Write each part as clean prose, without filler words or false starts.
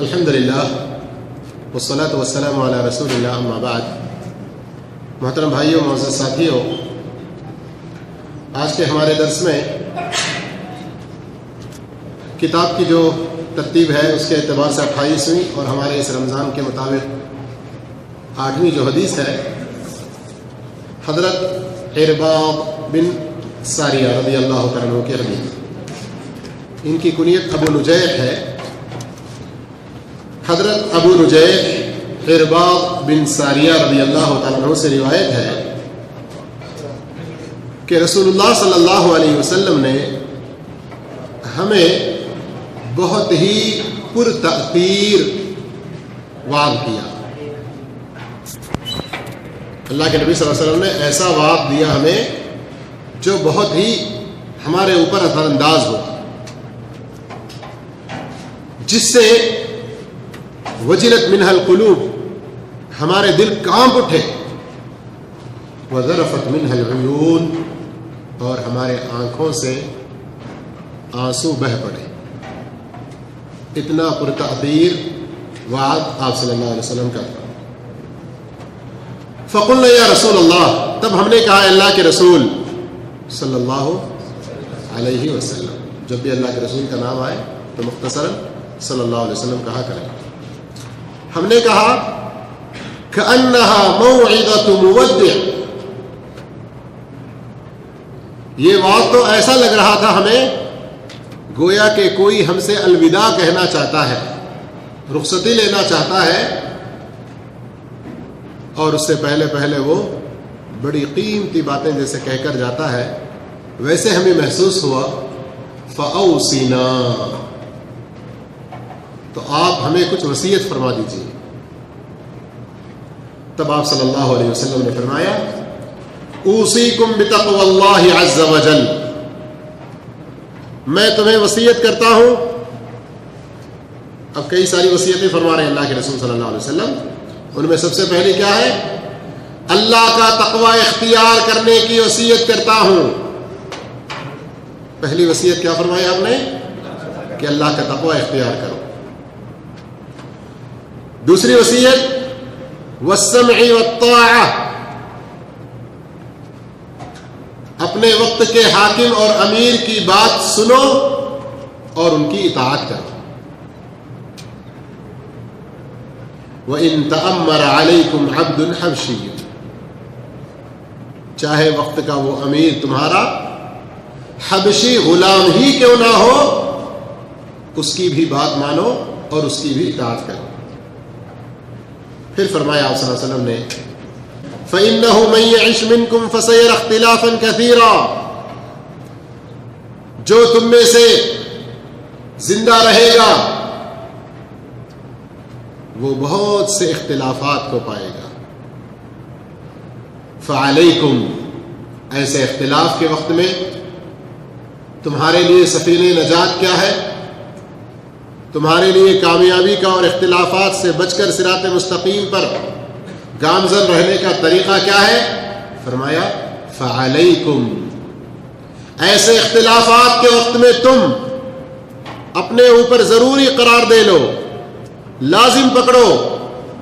الحمدللہ والصلاة والسلام علی رسول اللہ اما بعد. محترم بھائیوں، معزز ساتھیوں، آج کے ہمارے درس میں کتاب کی جو ترتیب ہے اس کے اعتبار سے 28ویں اور ہمارے اس رمضان کے مطابق 8ویں جو حدیث ہے، حضرت عرباض بن ساریہ رضی اللہ تعالیٰ عنہ کی حدیث. ان کی کنیت ابو نجیح ہے. حضرت ابو نجیح عرباض بن ساریہ رضی اللہ تعالیٰ عنہ سے روایت ہے کہ رسول اللہ صلی اللہ علیہ وسلم نے ہمیں بہت ہی پرتأثیر وعظ کیا. اللہ کے نبی صلی اللہ علیہ وسلم نے ایسا وعظ دیا ہمیں جو بہت ہی ہمارے اوپر اثر انداز ہو، جس سے وجلت منها القلوب، ہمارے دل کانپ اٹھے، وذرفت منها العیون، اور ہمارے آنکھوں سے آنسو بہہ پڑے. اتنا پرتأثیر وعظ آپ صلی اللہ علیہ وسلم کا تھا. فقلنا یا رسول اللہ، تب ہم نے کہا اللہ کے رسول صلی اللہ علیہ وسلم. جب بھی اللہ کے رسول کا نام آئے تو مختصراً صلی اللہ علیہ وسلم کہا کریں. ہم نے کہا کأنها موعظۃ مودع، یہ وعظ تو ایسا لگ رہا تھا ہمیں گویا کہ کوئی ہم سے الوداع کہنا چاہتا ہے، رخصتی لینا چاہتا ہے، اور اس سے پہلے وہ بڑی قیمتی باتیں جیسے کہہ کر جاتا ہے، ویسے ہمیں محسوس ہوا. فأوصنا، تو آپ ہمیں کچھ وصیت فرما دیجیے. تب آپ صلی اللہ علیہ وسلم نے فرمایا اوصیکم بتقوی اللہ عز وجل، میں تمہیں وصیت کرتا ہوں. اب کئی ساری وصیتیں فرما رہے ہیں اللہ کے رسول صلی اللہ علیہ وسلم. ان میں سب سے پہلی کیا ہے؟ اللہ کا تقوی اختیار کرنے کی وصیت کرتا ہوں. پہلی وصیت کیا فرمائی آپ نے؟ کہ اللہ کا تقوی اختیار کرو. دوسری وصیت والسمع والطاعہ، اپنے وقت کے حاکم اور امیر کی بات سنو اور ان کی اطاعت کرو. وَإِن تَأَمَّرَ عَلَيْكُمْ عَبْدٌ حَبْشِيٌّ، چاہے وقت کا وہ امیر تمہارا حبشی غلام ہی کیوں نہ ہو، اس کی بھی بات مانو اور اس کی بھی اطاعت کرو. پھر فرمایا آپ صلی اللہ علیہ وسلم نے فَإِنَّهُ مَن يَعِشْ مِنكُمْ فَسَيَرَى اخْتِلَافًا كَثِيرًا، جو تم میں سے زندہ رہے گا وہ بہت سے اختلافات کو پائے گا. فَعَلَيْكُمْ، ایسے اختلاف کے وقت میں تمہارے لیے سفینہ نجات کیا ہے؟ تمہارے لیے کامیابی کا اور اختلافات سے بچ کر صراط مستقیم پر گامزن رہنے کا طریقہ کیا ہے؟ فرمایا فعلیکم، ایسے اختلافات کے وقت میں تم اپنے اوپر ضروری قرار دے لو، لازم پکڑو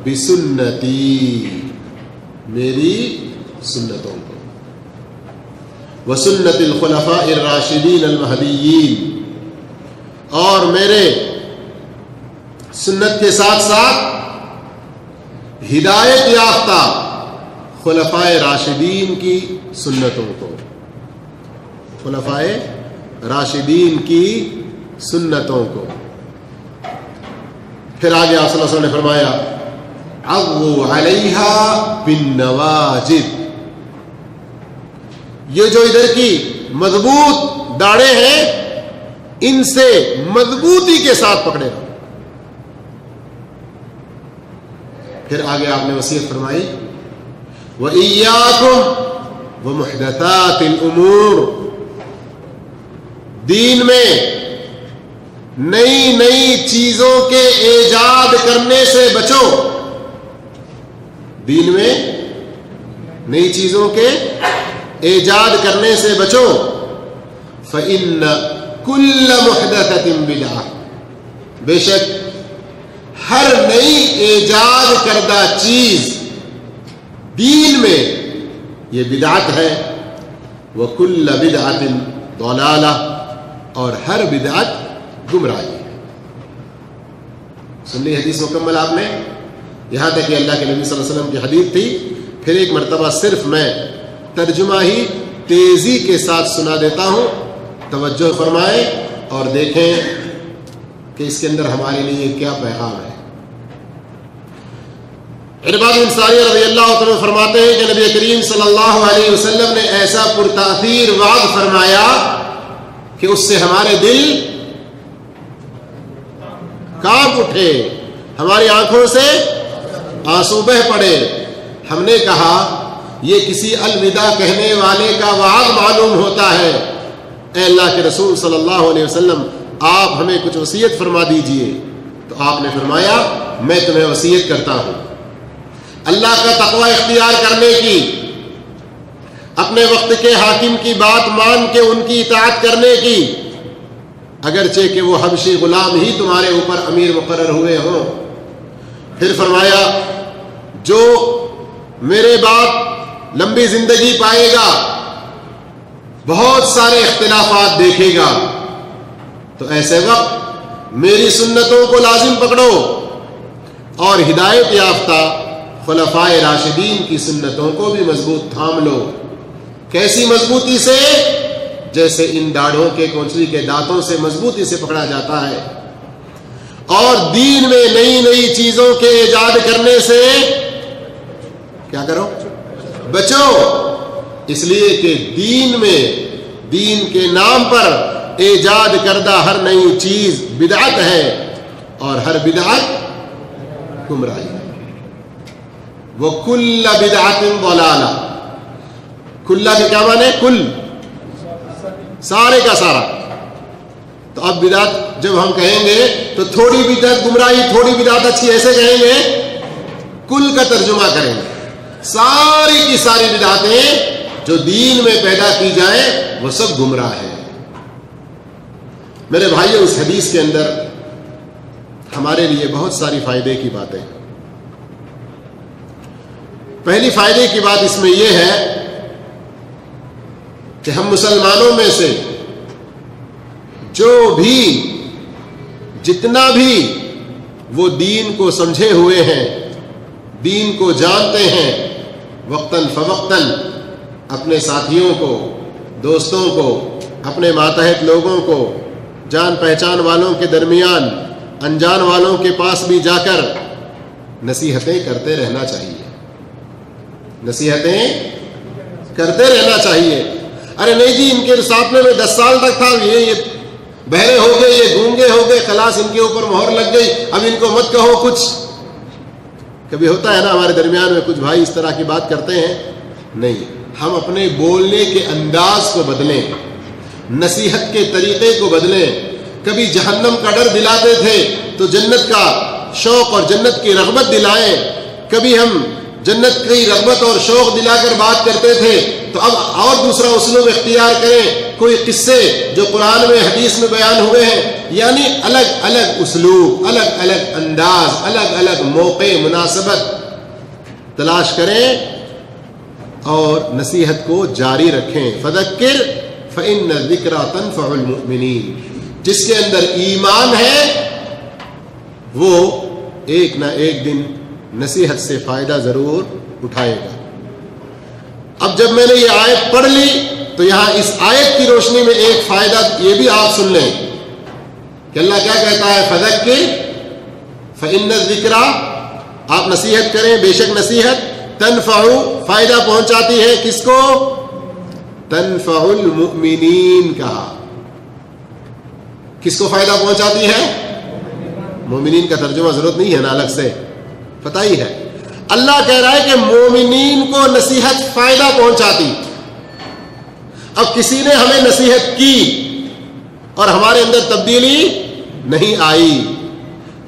بسنتی، میری سنتوں کو، وسنت الخلفاء الراشدین المہدیین، اور میرے سنت کے ساتھ ساتھ ہدایت یافتہ خلفائے راشدین کی سنتوں کو، خلفائے راشدین کی سنتوں کو. پھر آگے آپ صلی اللہ علیہ وسلم نے فرمایا عضوا علیہا بالنواجذ، یہ جو ادھر کی مضبوط داڑیں ہیں ان سے مضبوطی کے ساتھ پکڑے رہو. پھر آگے آپ نے وصیت فرمائی وَإِيَّاكُمْ وَمُحْدَثَاتِ الْأُمُورِ، دین میں نئی نئی چیزوں کے ایجاد کرنے سے بچو. دین میں نئی چیزوں کے ایجاد کرنے سے بچو. فَإِنَّ كُلَّ مُحْدَثَةٍ بِدْعَةٍ، بے شک ہر نئی ایجاد کردہ چیز دین میں یہ بدعت ہے. وَكُلَّ بِدْعَةٍ ضَلَالَةٍ اور ہر بدعت گمراہی ہے. سن لی حدیث مکمل آپ نے, یہاں تک کہ اللہ کے نبی صلی اللہ علیہ وسلم کی حدیث تھی. پھر ایک مرتبہ صرف میں ترجمہ ہی تیزی کے ساتھ سنا دیتا ہوں, توجہ فرمائیں اور دیکھیں کہ اس کے اندر ہمارے لیے کیا پیغام ہے. ارباد انصاری رضی اللہ عنہ فرماتے ہیں کہ نبی کریم صلی اللہ علیہ وسلم نے ایسا پرتاثیر وعظ فرمایا کہ اس سے ہمارے دل کانپ اٹھے, ہماری آنکھوں سے آنسو بہہ پڑے. ہم نے کہا یہ کسی الوداع کہنے والے کا وعظ معلوم ہوتا ہے. اے اللہ کے رسول صلی اللہ علیہ وسلم, آپ ہمیں کچھ وصیت فرما دیجئے. تو آپ نے فرمایا میں تمہیں وصیت کرتا ہوں اللہ کا تقوی اختیار کرنے کی, اپنے وقت کے حاکم کی بات مان کے ان کی اطاعت کرنے کی, اگرچہ کہ وہ حبشی غلام ہی تمہارے اوپر امیر مقرر ہوئے ہوں. پھر فرمایا جو میرے بعد لمبی زندگی پائے گا بہت سارے اختلافات دیکھے گا, تو ایسے وقت میری سنتوں کو لازم پکڑو اور ہدایت یافتہ خلفائے راشدین کی سنتوں کو بھی مضبوط تھام لو. کیسی مضبوطی سے؟ جیسے ان داڑھوں کے کونچلی کے دانتوں سے مضبوطی سے پکڑا جاتا ہے. اور دین میں نئی نئی چیزوں کے ایجاد کرنے سے کیا کرو؟ بچو. اس لیے کہ دین میں دین کے نام پر ایجاد کردہ ہر نئی چیز بدعت ہے اور ہر بدعت گمراہی ہے. وَكُلَّ بِدْعَةٍ ضَلَالَةٍ, کلّا کے کیا معنی؟ کل, سارے کا سارا. تو اب بدعت جب ہم کہیں گے تو تھوڑی بدعت گمراہی, تھوڑی بدعت اچھی, ایسے کہیں گے؟ کل کا ترجمہ کریں گے. ساری کی ساری بدعتیں جو دین میں پیدا کی جائیں وہ سب گمراہ ہیں. میرے بھائیو, اس حدیث کے اندر ہمارے لیے بہت ساری فائدے کی باتیں ہیں. پہلی فائدے کی بات اس میں یہ ہے کہ ہم مسلمانوں میں سے جو بھی جتنا بھی وہ دین کو سمجھے ہوئے ہیں, دین کو جانتے ہیں, وقتاً فوقتاً اپنے ساتھیوں کو, دوستوں کو, اپنے ماتحت لوگوں کو, جان پہچان والوں کے درمیان, انجان والوں کے پاس بھی جا کر نصیحتیں کرتے رہنا چاہیے. نصیحتیں کرتے رہنا چاہیے. ارے نہیں جی ان کے ساتھ میں 10 سال تک تھا, یہ بہرے ہو گئے, یہ گونگے ہو گئے, خلاص ان کے اوپر مہر لگ گئی, اب ان کو مت کہو کچھ. کبھی ہوتا ہے نا ہمارے درمیان میں کچھ بھائی اس طرح کی بات کرتے ہیں. نہیں, ہم اپنے بولنے کے انداز کو بدلیں, نصیحت کے طریقے کو بدلیں. کبھی جہنم کا ڈر دلاتے تھے تو جنت کا شوق اور جنت کی رغبت دلائیں. کبھی ہم جنت کی رغبت اور شوق دلا کر بات کرتے تھے تو اب اور دوسرا اسلوب اختیار کریں. کوئی قصے جو قرآن میں حدیث میں بیان ہوئے ہیں, یعنی الگ الگ اسلوب, الگ الگ انداز, الگ الگ موقع مناسبت تلاش کریں اور نصیحت کو جاری رکھیں. فذکر فإن الذکریٰ تنفع المؤمنین, جس کے اندر ایمان ہے وہ ایک نہ ایک دن نصیحت سے فائدہ ضرور اٹھائے گا. اب جب میں نے یہ آیت پڑھ لی تو یہاں اس آیت کی روشنی میں ایک فائدہ یہ بھی آپ سن لیں کہ اللہ کیا کہتا ہے, فذکر فإن الذکریٰ, آپ نصیحت کریں, بے شک نصیحت تنفع فائدہ پہنچاتی ہے. کس کو؟ تنفع المؤمنین. کہا کس کو فائدہ پہنچاتی ہے؟ مومنین کا ترجمہ ضرورت نہیں ہے نا, الگ سے پتہ ہی ہے. اللہ کہہ رہا ہے کہ مومنین کو نصیحت فائدہ پہنچاتی. اب کسی نے ہمیں نصیحت کی اور ہمارے اندر تبدیلی نہیں آئی,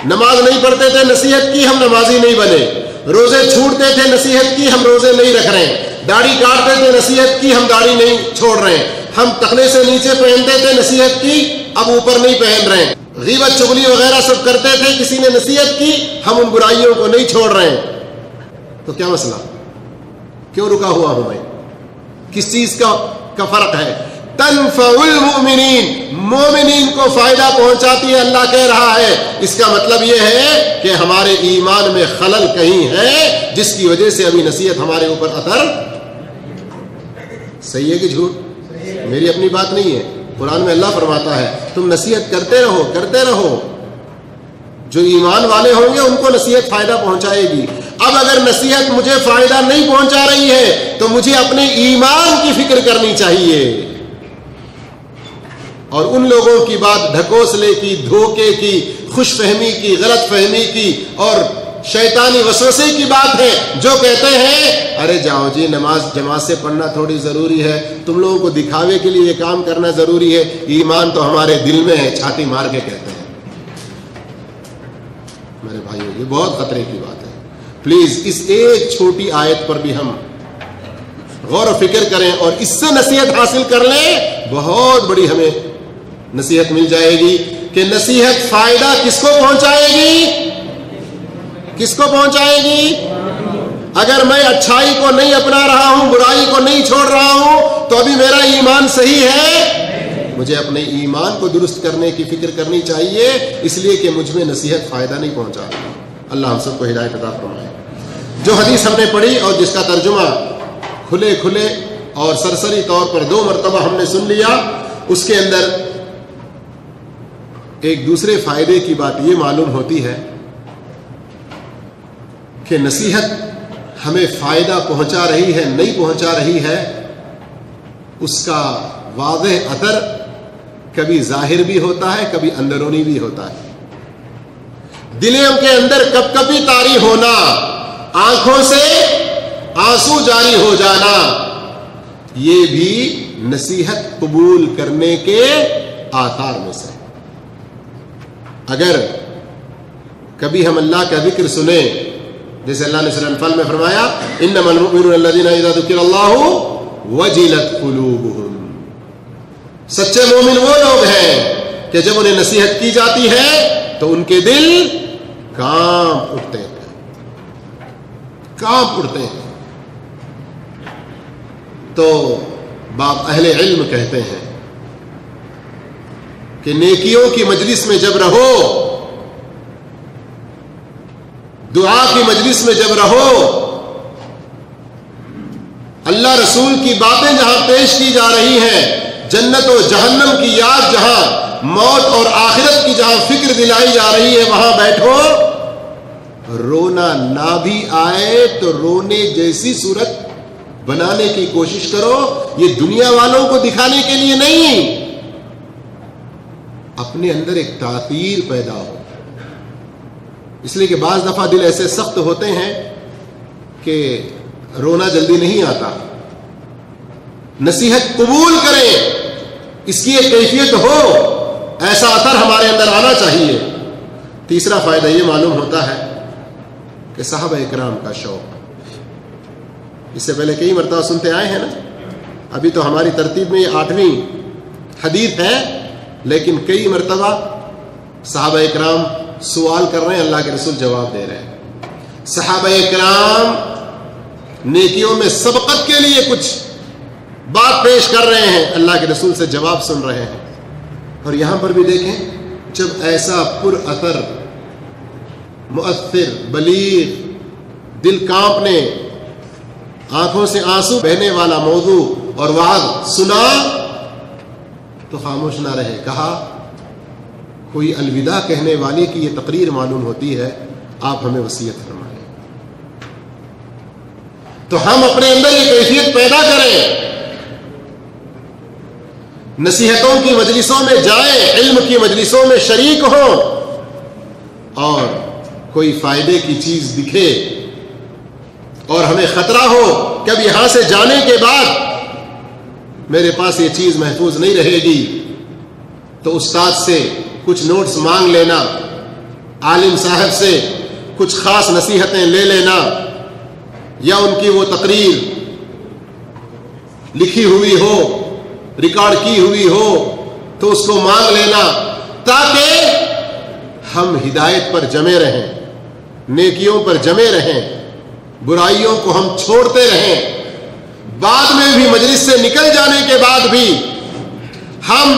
نماز نہیں پڑھتے تھے, نصیحت کی, ہم نمازی نہیں بنے. روزے چھوٹتے تھے, نصیحت کی, ہم روزے نہیں رکھ رہے ہیں. داڑھی کاٹتے تھے, نصیحت کی, ہم داڑھی نہیں چھوڑ رہے ہیں. ہم ٹخنے سے نیچے پہنتے تھے, نصیحت کی, اب اوپر نہیں پہن رہے ہیں. غیبت چغلی وغیرہ سب کرتے تھے, کسی نے نصیحت کی, ہم ان برائیوں کو نہیں چھوڑ رہے ہیں, تو کیا مسئلہ, کیوں رکا ہوا ہوں میں, کس چیز کا فرق ہے؟ تنفع المؤمنین, مومنین کو فائدہ پہنچاتی ہے, اللہ کہہ رہا ہے. اس کا مطلب یہ ہے کہ ہمارے ایمان میں خلل کہیں ہے جس کی وجہ سے ابھی نصیحت ہمارے اوپر اثر. صحیح ہے کہ جھوٹ؟ میری اپنی بات نہیں ہے, قرآن میں اللہ فرماتا ہے تم نصیحت کرتے رہو کرتے رہو, جو ایمان والے ہوں گے ان کو نصیحت فائدہ پہنچائے گی. اب اگر نصیحت مجھے فائدہ نہیں پہنچا رہی ہے تو مجھے اپنے ایمان کی فکر کرنی چاہیے, اور ان لوگوں کی بات ڈھکوسلے کی, دھوکے کی, خوش فہمی کی, غلط فہمی کی اور شیطانی وسوسے کی بات ہے, جو کہتے ہیں ارے جاؤ جی نماز جماعت سے پڑھنا تھوڑی ضروری ہے, تم لوگوں کو دکھاوے کے لیے یہ کام کرنا ضروری ہے, ایمان تو ہمارے دل میں ہے, چھاتی مار کے کہتے ہیں. میرے بھائیو یہ بہت خطرے کی بات ہے. پلیز اس ایک چھوٹی آیت پر بھی ہم غور و فکر کریں اور اس سے نصیحت حاصل کر لیں, بہت بڑی ہمیں نصیحت مل جائے گی کہ نصیحت فائدہ کس کو پہنچائے گی, کس کو پہنچائے گی؟ اگر میں اچھائی کو نہیں اپنا رہا ہوں, برائی کو نہیں چھوڑ رہا ہوں, تو ابھی میرا ایمان صحیح ہے. مجھے اپنے ایمان کو درست کرنے کی فکر کرنی چاہیے, اس لیے کہ مجھ میں نصیحت فائدہ نہیں پہنچا رہی. اللہ ہم سب کو ہدایت عطا فرمائے. جو حدیث ہم نے پڑھی اور جس کا ترجمہ کھلے کھلے اور سرسری طور پر 2 مرتبہ ہم نے سن لیا, اس کے اندر ایک دوسرے فائدے کی بات یہ معلوم ہوتی ہے کہ نصیحت ہمیں فائدہ پہنچا رہی ہے نہیں پہنچا رہی ہے, اس کا واضح اثر کبھی ظاہر بھی ہوتا ہے, کبھی اندرونی بھی ہوتا ہے. دلوں کے اندر کب کبھی طاری ہونا, آنکھوں سے آنسو جاری ہو جانا, یہ بھی نصیحت قبول کرنے کے آثار میں سے. اگر کبھی ہم اللہ کا ذکر سنیں, جیسے اللہ نے سورہ انفال میں فرمایا انما المؤمنون الذین اذا ذکر اللہ وجلت قلوبہم, سچے مومن وہ لوگ ہیں کہ جب انہیں نصیحت کی جاتی ہے تو ان کے دل کانپ اٹھتے ہیں, کانپ اٹھتے ہیں. تو باپ اہل علم کہتے ہیں کہ نیکیوں کی مجلس میں جب رہو, دعا کی مجلس میں جب رہو, اللہ رسول کی باتیں جہاں پیش کی جا رہی ہیں, جنت و جہنم کی یاد جہاں, موت اور آخرت کی جہاں فکر دلائی جا رہی ہے, وہاں بیٹھو, رونا نہ بھی آئے تو رونے جیسی صورت بنانے کی کوشش کرو. یہ دنیا والوں کو دکھانے کے لیے نہیں, اپنے اندر ایک تاثیر پیدا ہو. اس لیے کہ بعض دفعہ دل ایسے سخت ہوتے ہیں کہ رونا جلدی نہیں آتا. نصیحت قبول کریں, اس کی ایک کیفیت ہو, ایسا اثر ہمارے اندر آنا چاہیے. تیسرا فائدہ یہ معلوم ہوتا ہے کہ صحابہ اکرام کا شوق, اس سے پہلے کئی مرتبہ سنتے آئے ہیں نا, ابھی تو ہماری ترتیب میں یہ 8ویں حدیث ہے, لیکن کئی مرتبہ صحابہ اکرام سوال کر رہے ہیں, اللہ کے رسول جواب دے رہے ہیں. صحابہ اکرام نیکیوں میں سبقت کے لیے کچھ بات پیش کر رہے ہیں, اللہ کے رسول سے جواب سن رہے ہیں. اور یہاں پر بھی دیکھیں, جب ایسا پر اثر, مؤثر, بلیغ, دل کانپنے, آنکھوں سے آنسو بہنے والا موضوع اور وعظ سنا تو خاموش نہ رہے. کہا کوئی الوداع کہنے والے کی یہ تقریر معلوم ہوتی ہے, آپ ہمیں وصیت فرمائیں. تو ہم اپنے اندر یہ کیفیت پیدا کریں, نصیحتوں کی مجلسوں میں جائیں, علم کی مجلسوں میں شریک ہوں, اور کوئی فائدے کی چیز دکھے اور ہمیں خطرہ ہو کہ اب یہاں سے جانے کے بعد میرے پاس یہ چیز محفوظ نہیں رہے گی, تو استاد سے کچھ نوٹس مانگ لینا, عالم صاحب سے کچھ خاص نصیحتیں لے لینا, یا ان کی وہ تقریر لکھی ہوئی ہو, ریکارڈ کی ہوئی ہو تو اس کو مانگ لینا, تاکہ ہم ہدایت پر جمے رہیں, نیکیوں پر جمے رہیں, برائیوں کو ہم چھوڑتے رہیں. بعد میں بھی مجلس سے نکل جانے کے بعد بھی ہم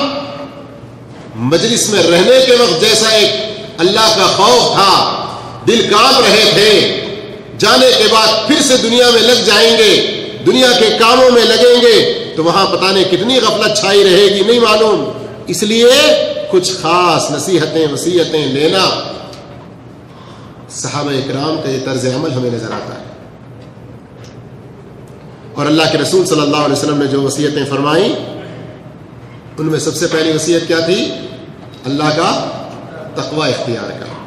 مجلس میں رہنے کے وقت جیسا ایک اللہ کا خوف تھا, دل کانپ رہے تھے, جانے کے بعد پھر سے دنیا میں لگ جائیں گے, دنیا کے کاموں میں لگیں گے, تو وہاں پتہ نہیں کتنی غفلت چھائی رہے گی, نہیں معلوم. اس لیے کچھ خاص نصیحتیں وصیتیں لینا. صحابہ اکرام کا یہ طرز عمل ہمیں نظر آتا ہے. اور اللہ کے رسول صلی اللہ علیہ وسلم نے جو وصیتیں فرمائیں ان میں سب سے پہلی وصیت کیا تھی؟ اللہ کا تقوی اختیار کرنا.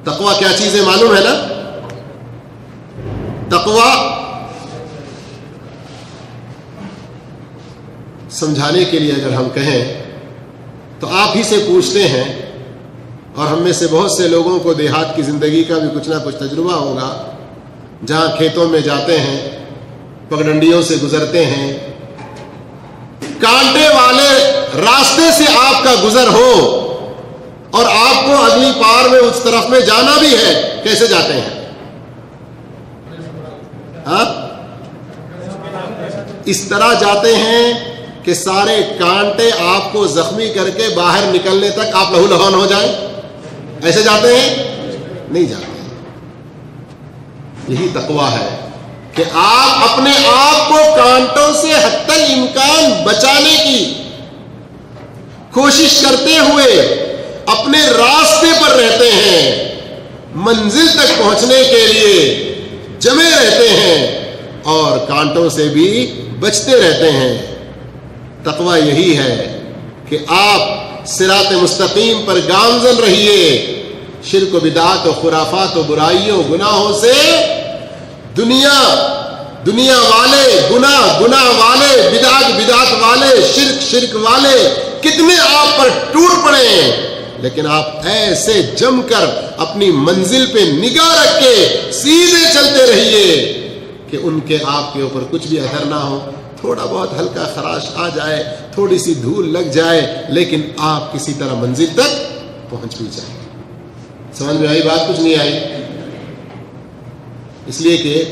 تقوی کیا چیز ہے معلوم ہے نا؟ تقوی سمجھانے کے لیے اگر ہم کہیں تو آپ ہی سے پوچھتے ہیں, اور ہم میں سے بہت سے لوگوں کو دیہات کی زندگی کا بھی کچھ نہ کچھ تجربہ ہوگا, جہاں کھیتوں میں جاتے ہیں, پگڈنڈیوں سے گزرتے ہیں, کانٹے والے راستے سے آپ کا گزر ہو اور آپ کو اگلی پار میں اس طرف میں جانا بھی ہے, کیسے جاتے ہیں؟ ہاں, اس طرح جاتے ہیں کہ سارے کانٹے آپ کو زخمی کر کے باہر نکلنے تک آپ لہو لہان ہو جائیں. ایسے جاتے ہیں؟ نہیں جاتے. یہی تقویٰ ہے کہ آپ اپنے آپ کو کانٹوں سے حتی الامکان بچانے کی کوشش کرتے ہوئے اپنے راستے پر رہتے ہیں, منزل تک پہنچنے کے لیے جمے رہتے ہیں اور کانٹوں سے بھی بچتے رہتے ہیں. تقویٰ یہی ہے کہ آپ صراط مستقیم پر گامزن رہیے, شرک و بدعات و خرافات و برائیوں گناہوں سے دنیا والے گناہ والے, بدعت والے, شرک والے کتنے آپ پر ٹوٹ پڑے ہیں, لیکن آپ ایسے جم کر اپنی منزل پہ نگاہ رکھ کے سیدھے چلتے رہیے کہ ان کے آپ کے اوپر کچھ بھی اثر نہ ہو. تھوڑا بہت ہلکا خراش آ جائے, تھوڑی سی دھول لگ جائے, لیکن آپ کسی طرح منزل تک پہنچ بھی جائیں. سمجھ میں آئی بات؟ کچھ نہیں آئی؟ اس لیے کہ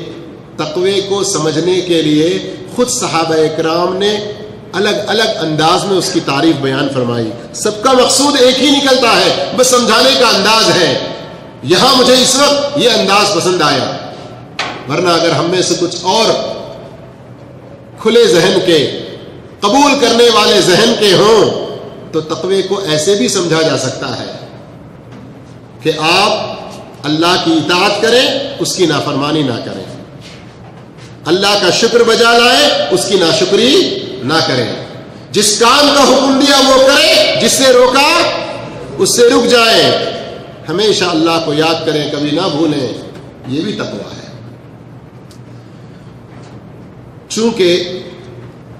تقوی کو سمجھنے کے لیے خود صحابہ اکرام نے الگ الگ انداز میں اس کی تعریف بیان فرمائی. سب کا مقصود ایک ہی نکلتا ہے, بس سمجھانے کا انداز ہے. یہاں مجھے اس وقت یہ انداز پسند آیا, ورنہ اگر ہم میں سے کچھ اور کھلے ذہن کے, قبول کرنے والے ذہن کے ہوں تو تقوی کو ایسے بھی سمجھا جا سکتا ہے کہ آپ اللہ کی اطاعت کریں, اس کی نافرمانی نہ کریں, اللہ کا شکر بجا لائیں, اس کی ناشکری نہ کریں, جس کام کا حکم دیا وہ کریں, جس سے روکا اس سے رک جائیں, ہمیشہ اللہ کو یاد کریں, کبھی نہ بھولیں. یہ بھی تقویٰ ہے. چونکہ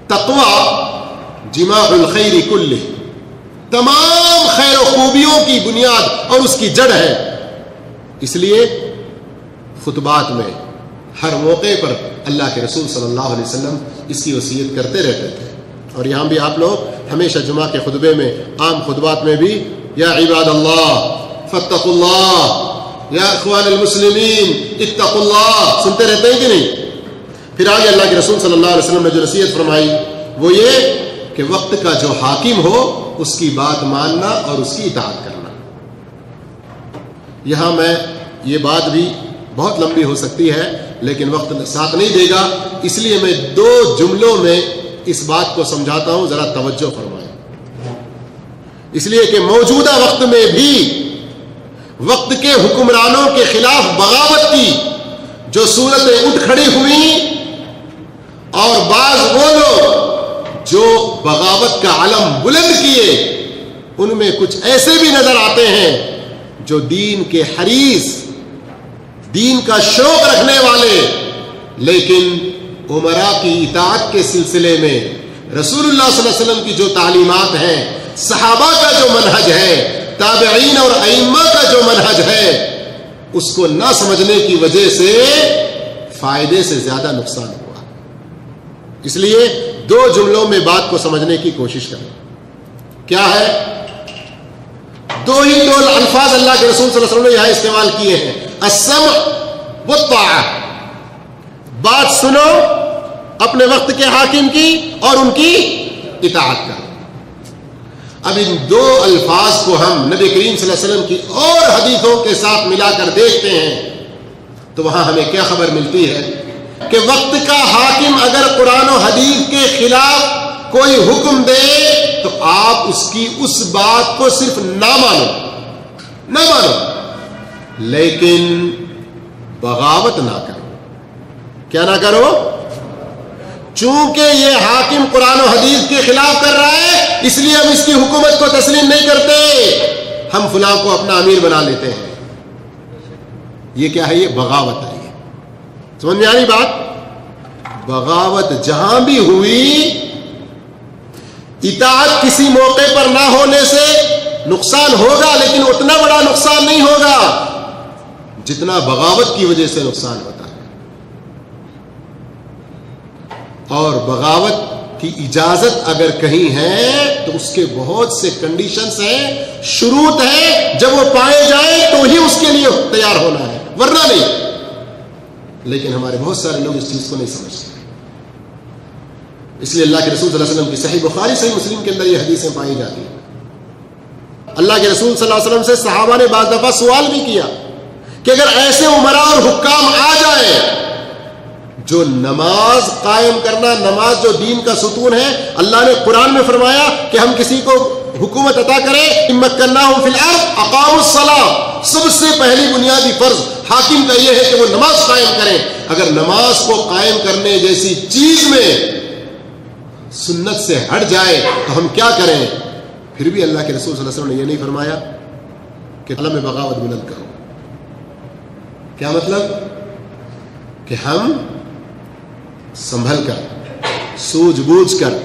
تقویٰ جماع الخیر کلہ, تمام خیر و خوبیوں کی بنیاد اور اس کی جڑ ہے. اس لیے خطبات میں ہر موقع پر اللہ کے رسول صلی اللہ علیہ وسلم اس کی وصیت کرتے رہتے تھے. اور یہاں بھی آپ لوگ ہمیشہ جمعہ کے خطبے میں, عام خطبات میں بھی, یا عباد اللہ فاتقوا اللہ, یا اخوان المسلمین اتقوا اللہ, سنتے رہتے ہیں کہ نہیں؟ پھر آگے اللہ کے رسول صلی اللہ علیہ وسلم نے جو نصیحت فرمائی وہ یہ کہ وقت کا جو حاکم ہو اس کی بات ماننا اور اس کی اطاعت کرنا. یہاں میں یہ بات بھی بہت لمبی ہو سکتی ہے لیکن وقت ساتھ نہیں دے گا, اس لیے میں 2 جملوں میں اس بات کو سمجھاتا ہوں, ذرا توجہ فرمائیں. اس لیے کہ موجودہ وقت میں بھی وقت کے حکمرانوں کے خلاف بغاوت کی جو صورتیں اٹھ کھڑی ہوئی, اور بعض وہ لوگ جو بغاوت کا علم بلند کیے, ان میں کچھ ایسے بھی نظر آتے ہیں جو دین کے حریص, دین کا شوق رکھنے والے, لیکن امراء کی اطاعت کے سلسلے میں رسول اللہ صلی اللہ علیہ وسلم کی جو تعلیمات ہیں, صحابہ کا جو منہج ہے, تابعین اور ائمہ کا جو منہج ہے, اس کو نہ سمجھنے کی وجہ سے فائدے سے زیادہ نقصان ہوا. اس لیے 2 جملوں میں بات کو سمجھنے کی کوشش کریں. کیا ہے؟ دو الفاظ اللہ کے رسول صلی اللہ علیہ وسلم نے یہاں استعمال کیے ہیں، السمع والطاعہ، بات سنو اپنے وقت کے حاکم کی اور ان کی اطاعت کرو۔ اب ان دو الفاظ کو ہم نبی کریم صلی اللہ علیہ وسلم کی اور حدیثوں کے ساتھ ملا کر دیکھتے ہیں تو وہاں ہمیں کیا خبر ملتی ہے کہ وقت کا حاکم اگر قرآن و حدیث کے خلاف کوئی حکم دے تو آپ اس کی اس بات کو صرف نہ مانو لیکن بغاوت نہ کرو۔ کیا نہ کرو؟ چونکہ یہ حاکم قرآن و حدیث کے خلاف کر رہا ہے اس لیے ہم اس کی حکومت کو تسلیم نہیں کرتے، ہم فلاں کو اپنا امیر بنا لیتے ہیں۔ یہ کیا ہے؟ یہ بغاوت ہے۔ یہ سمجھ میں آ رہی بات؟ بغاوت جہاں بھی ہوئی، اطاعت کسی موقع پر نہ ہونے سے نقصان ہوگا لیکن اتنا بڑا نقصان نہیں ہوگا جتنا بغاوت کی وجہ سے نقصان ہوتا ہے۔ اور بغاوت کی اجازت اگر کہیں ہے تو اس کے بہت سے کنڈیشنز ہیں، شروط ہیں، جب وہ پائے جائیں تو ہی اس کے لیے تیار ہونا ہے، ورنہ نہیں۔ لیکن ہمارے بہت سارے لوگ اس چیز کو نہیں سمجھتے، اس لیے اللہ کے رسول صلی اللہ علیہ وسلم کی صحیح بخاری صحیح مسلم کے اندر یہ حدیثیں پائی جاتی ہیں۔ اللہ کے رسول صلی اللہ علیہ وسلم سے صحابہ نے بعض دفعہ سوال بھی کیا کہ اگر ایسے عمراء اور حکام آ جائیں جو نماز قائم کرنا، نماز جو دین کا ستون ہے، اللہ نے قرآن میں فرمایا کہ ہم کسی کو حکومت عطا کریں، مکناہم فی الارض اقاموا الصلاۃ، سب سے پہلی بنیادی فرض حاکم کا یہ ہے کہ وہ نماز قائم کریں۔ اگر نماز کو قائم کرنے جیسی چیز میں سنت سے ہٹ جائے تو ہم کیا کریں؟ پھر بھی اللہ کے رسول صلی اللہ علیہ وسلم نے یہ نہیں فرمایا کہ طلب بغاوت بلند کرو۔ کیا مطلب؟ کہ ہم سنبھل کر، سوجھ بوجھ کر،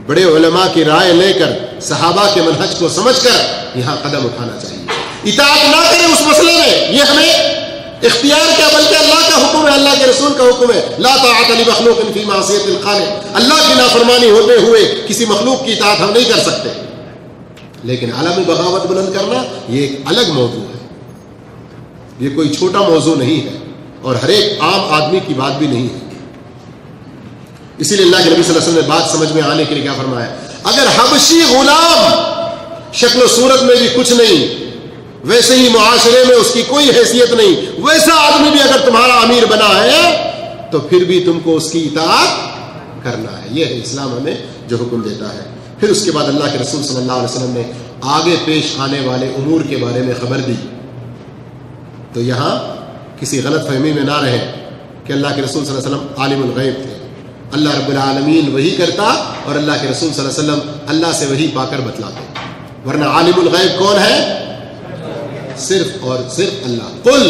بڑے علماء کی رائے لے کر، صحابہ کے منہج کو سمجھ کر یہاں قدم اٹھانا چاہیے۔ اطاعت نہ کریں اس مسئلے میں، یہ ہمیں اختیار کیا بلکہ اللہ کا حکم ہے، اللہ کے رسول کا حکم ہے، لا طاعۃ لمخلوق فی معصیۃ الخالق، اللہ کی نافرمانی ہوتے ہوئے کسی مخلوق کی اطاعت ہم نہیں کر سکتے۔ لیکن عالم بغاوت بلند کرنا یہ ایک الگ موضوع ہے، یہ کوئی چھوٹا موضوع نہیں ہے اور ہر ایک عام آدمی کی بات بھی نہیں ہے۔ اسی لیے اللہ کے نبی صلی اللہ علیہ وسلم نے بات سمجھ میں آنے کے لیے کیا فرمایا؟ اگر حبشی غلام شکل و صورت میں بھی کچھ نہیں، ویسے ہی معاشرے میں اس کی کوئی حیثیت نہیں، ویسا آدمی بھی اگر تمہارا امیر بنا ہے تو پھر بھی تم کو اس کی اطاعت کرنا ہے۔ یہ ہے اسلام ہمیں جو حکم دیتا ہے۔ پھر اس کے بعد اللہ کے رسول صلی اللہ علیہ وسلم نے آگے پیش آنے والے امور کے بارے میں خبر دی۔ تو یہاں کسی غلط فہمی میں نہ رہیں کہ اللہ کے رسول صلی اللہ علیہ وسلم عالم الغیب تھے، اللہ رب العالمین وحی کرتا اور اللہ کے رسول صلی اللہ علیہ وسلم اللہ سے وحی پا کر بتلاتے، ورنہ عالم الغیب کون ہے؟ صرف اور صرف اللہ۔ قل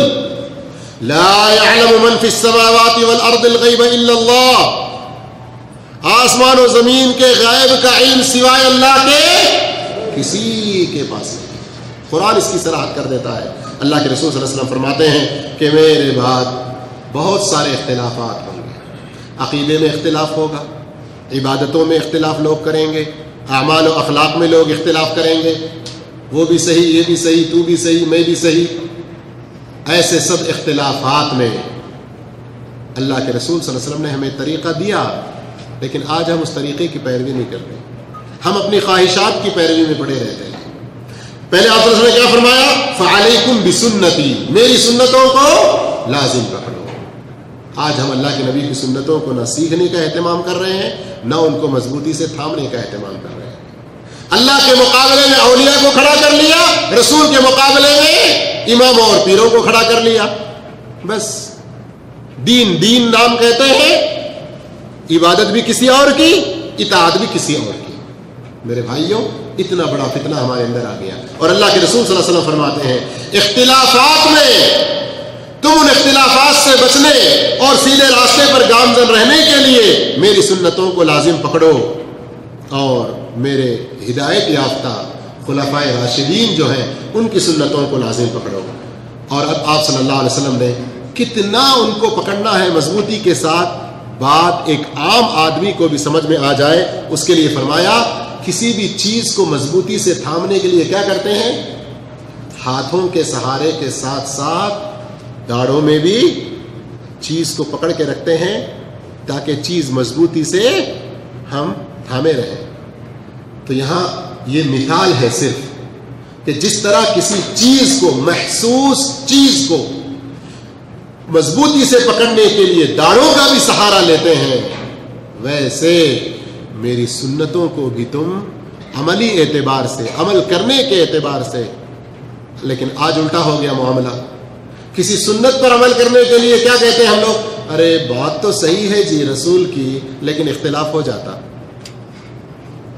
لا يعلم من في السماوات والارض الغیب الا اللہ، آسمان و زمین کے غیب کا علم سوائے اللہ کے کسی کے پاس نہیں۔ قرآن اس کی صراحت کر دیتا ہے۔ اللہ کے رسول صلی اللہ علیہ وسلم فرماتے ہیں کہ میرے بعد بہت سارے اختلافات ہوں گے، عقیدے میں اختلاف ہوگا، عبادتوں میں اختلاف لوگ کریں گے، اعمال و اخلاق میں لوگ اختلاف کریں گے، وہ بھی صحیح، یہ بھی صحیح، تو بھی صحیح، میں بھی صحیح۔ ایسے سب اختلافات میں اللہ کے رسول صلی اللہ علیہ وسلم نے ہمیں طریقہ دیا، لیکن آج ہم اس طریقے کی پیروی نہیں کرتے، ہم اپنی خواہشات کی پیروی میں پڑے رہتے ہیں۔ پہلے آپ صلی اللہ علیہ وسلم نے کیا فرمایا؟ فعلیکم بسنتی، میری سنتوں کو لازم پکڑو۔ آج ہم اللہ کے نبی کی سنتوں کو نہ سیکھنے کا اہتمام کر رہے ہیں، نہ ان کو مضبوطی سے تھامنے کا اہتمام کر رہے ہیں۔ اللہ کے مقابلے میں اولیاء کو کھڑا کر لیا، رسول کے مقابلے میں اماموں اور پیروں کو کھڑا کر لیا، بس دین دین نام کہتے ہیں، عبادت بھی کسی اور کی، اطاعت بھی کسی اور کی۔ میرے بھائیوں، اتنا بڑا فتنہ ہمارے اندر آ گیا، اور اللہ کے رسول صلی اللہ علیہ وسلم فرماتے ہیں اختلافات میں تم ان اختلافات سے بچنے اور سیدھے راستے پر گامزن رہنے کے لیے میری سنتوں کو لازم پکڑو اور میرے ہدایت یافتہ خلفائے راشدین جو ہیں ان کی سنتوں کو لازم پکڑو۔ اور اب آپ صلی اللہ علیہ وسلم نے کتنا ان کو پکڑنا ہے مضبوطی کے ساتھ، بات ایک عام آدمی کو بھی سمجھ میں آ جائے، اس کے لیے فرمایا کسی بھی چیز کو مضبوطی سے تھامنے کے لیے کیا کرتے ہیں؟ ہاتھوں کے سہارے کے ساتھ ساتھ داڑھوں میں بھی چیز کو پکڑ کے رکھتے ہیں تاکہ چیز مضبوطی سے ہم تھامے رہیں. تو یہاں یہ مثال ہے صرف کہ جس طرح کسی چیز کو، محسوس چیز کو مضبوطی سے پکڑنے کے لیے داڑھوں کا بھی سہارا لیتے ہیں، ویسے میری سنتوں کو بھی تم عملی اعتبار سے، عمل کرنے کے اعتبار سے. لیکن آج الٹا ہو گیا معاملہ. کسی سنت پر عمل کرنے کے لیے کیا کہتے ہیں ہم لوگ؟ ارے بات تو صحیح ہے جی رسول کی، لیکن اختلاف ہو جاتا.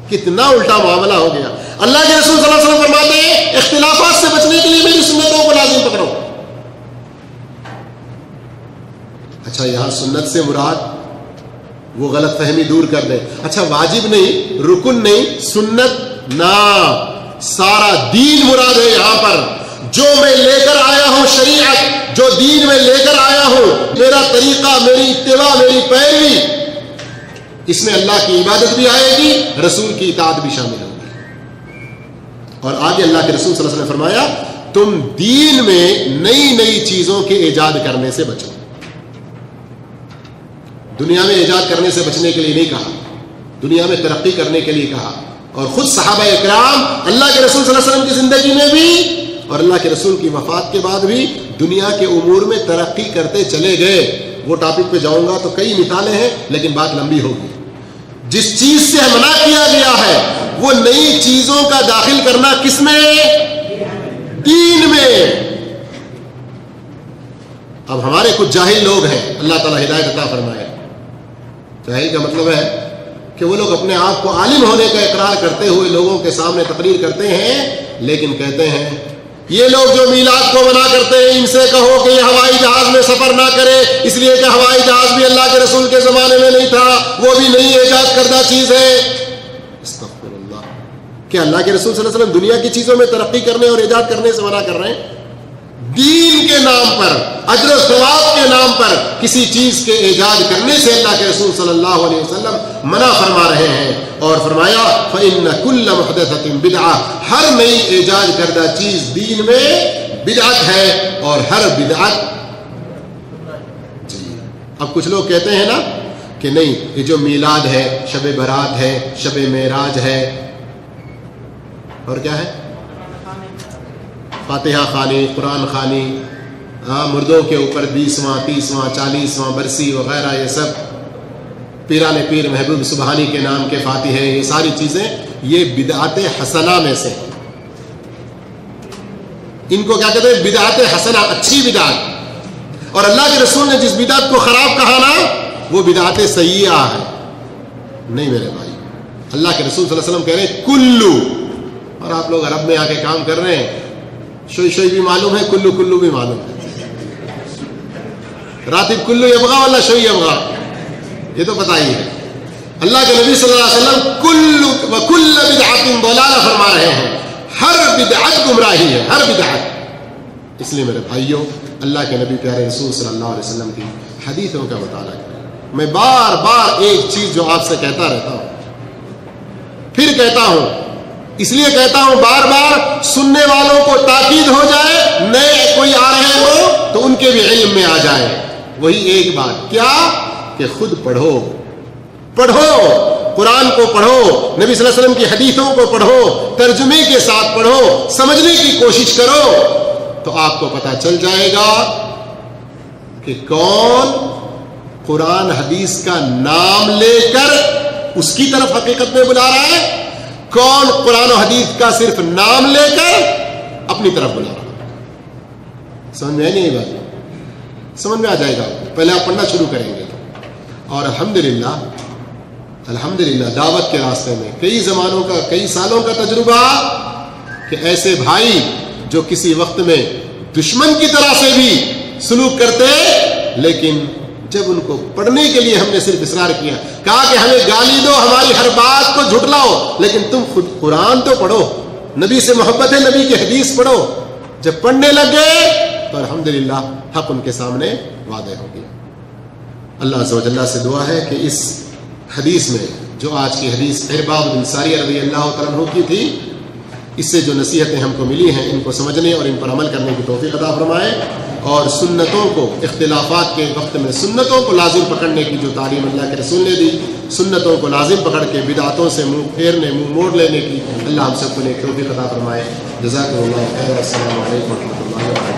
کتنا الٹا معاملہ ہو گیا. اللہ کے رسول صلی اللہ علیہ وسلم فرماتے ہیں اختلافات سے بچنے کے لیے میری سنتوں کو لازم پکڑو. اچھا یہاں سنت سے مراد وہ غلط فہمی دور کر دیں. اچھا واجب نہیں، رکن نہیں، سنت نہ، سارا دین مراد ہے یہاں پر. جو میں لے کر آیا ہوں شریعت، جو دین میں لے کر آیا ہوں، میرا طریقہ، میری اتباع، میری پیروی، اس میں اللہ کی عبادت بھی آئے گی، رسول کی اطاعت بھی شامل ہوگی. اور آگے اللہ کے رسول صلی اللہ علیہ وسلم نے فرمایا تم دین میں نئی نئی چیزوں کے ایجاد کرنے سے بچو. دنیا میں ایجاد کرنے سے بچنے کے لیے نہیں کہا، دنیا میں ترقی کرنے کے لیے کہا. اور خود صحابہ اکرام اللہ کے رسول صلی اللہ علیہ وسلم کی زندگی میں بھی اور اللہ کے رسول کی وفات کے بعد بھی دنیا کے امور میں ترقی کرتے چلے گئے. وہ ٹاپک پہ جاؤں گا تو کئی مثالیں ہیں لیکن بات لمبی ہوگی. جس چیز سے منع کیا گیا ہے وہ نئی چیزوں کا داخل کرنا کس میں؟ دین میں. اب ہمارے کچھ جاہل لوگ ہیں، اللہ تعالیٰ ہدایت عطا فرمائے. جاہل کا مطلب ہے کہ وہ لوگ اپنے آپ کو عالم ہونے کا اقرار کرتے ہوئے لوگوں کے سامنے تقریر کرتے ہیں، لیکن کہتے ہیں یہ لوگ جو میلاد کو منع کرتے ہیں ان سے کہو کہ یہ ہوائی جہاز میں سفر نہ کرے، اس لیے کہ ہوائی جہاز بھی اللہ کے رسول کے زمانے میں نہیں تھا، وہ بھی نئی ایجاد کردہ چیز ہے. استغفر اللہ. کیا اللہ کے رسول صلی اللہ علیہ وسلم دنیا کی چیزوں میں ترقی کرنے اور ایجاد کرنے سے منع کر رہے ہیں؟ دین کے نام پر، اجر و ثواب کے نام پر کسی چیز کے ایجاد کرنے سے اللہ کے رسول صلی اللہ علیہ وسلم منع فرما رہے ہیں. اور فرمایا فإن كل محدثة بدعة، ہر نئی ایجاد کردہ چیز دین میں بدعت ہے اور ہر بدعت جی. اب کچھ لوگ کہتے ہیں نا کہ نہیں یہ جو میلاد ہے، شب برات ہے، شب معراج ہے، اور کیا ہے، فاتحہ خوانی، قرآن خوانی، مردوں کے اوپر 20واں 30واں 40واں برسی وغیرہ، یہ سب پیران پیر محبوب سبحانی کے نام کے فاتحے، یہ ساری چیزیں یہ بدعت حسنہ میں سے. ان کو کیا کہتے ہیں؟ بدعت حسنہ، اچھی بدعت. اور اللہ کے رسول نے جس بدعت کو خراب کہا نا وہ بدعت سیئہ ہے. نہیں میرے بھائی، اللہ کے رسول صلی اللہ علیہ وسلم کہہ رہے ہیں کلو، اور آپ لوگ عرب میں آ کے کام کر رہے ہیں، شوئی شوئی بھی معلوم ہے، کلو کلو بھی معلوم ہے. راتب کلو یبغا والا شوئی یبغا، یہ تو پتہ ہی ہے. اللہ کے نبی صلی اللہ علیہ وسلم کل وکل بدعۃ ضلالہ فرما رہے ہیں. ہر بدعت گمراہی ہے، ہر بدعت. اس لیے میرے بھائیوں اللہ کے نبی پیارے رسول صلی اللہ علیہ وسلم کی حدیثوں کا مطالعہ کریں. میں بار بار ایک چیز جو آپ سے کہتا رہتا ہوں، پھر کہتا ہوں، اس لیے کہتا ہوں بار بار، سننے والوں کو تاکید ہو جائے، نئے کوئی آ رہے ہو تو ان کے بھی علم میں آ جائے. وہی ایک بات، کیا کہ خود پڑھو، پڑھو قرآن کو، پڑھو نبی صلی اللہ علیہ وسلم کی حدیثوں کو، پڑھو ترجمے کے ساتھ، پڑھو سمجھنے کی کوشش کرو، تو آپ کو پتہ چل جائے گا کہ کون قرآن حدیث کا نام لے کر اس کی طرف حقیقت میں بلا رہا ہے، کون قرآن و حدیث کا صرف نام لے کر اپنی طرف بلا رہا ہے. سمجھ میں نہیں بات؟ سمجھ میں آ جائے گا. پہلے آپ پڑھنا شروع کریں گے. اور الحمدللہ دعوت کے راستے میں کئی زمانوں کا، کئی سالوں کا تجربہ کہ ایسے بھائی جو کسی وقت میں دشمن کی طرح سے بھی سلوک کرتے، لیکن جب ان کو پڑھنے کے لیے ہم نے صرف اصرار کیا، کہا کہ ہمیں گالی دو، ہماری ہر بات کو جھٹلاؤ، لیکن تم خود قرآن تو پڑھو، نبی سے محبت ہے، نبی کی حدیث پڑھو. جب پڑھنے لگ گئے تو الحمدللہ حق ان کے سامنے واضح ہو گیا. اللہ عز و جل سے دعا ہے کہ اس حدیث میں جو آج کی حدیث ارباب بن ساریہ رضی اللہ تعالیٰ عنہ کی تھی، اس سے جو نصیحتیں ہم کو ملی ہیں ان کو سمجھنے اور ان پر عمل کرنے کی توفیق عطا فرمائے، اور سنتوں کو اختلافات کے وقت میں سنتوں کو لازم پکڑنے کی جو تعلیم اللہ کے رسول نے دی، سنتوں کو لازم پکڑ کے بدعتوں سے منہ پھیرنے، منہ موڑ لینے کی اللہ ہم سب کو توفیق عطا فرمائے۔ جزاکم اللہ خیر، السلام علیکم و رحمۃ اللہ وبرکاتہ۔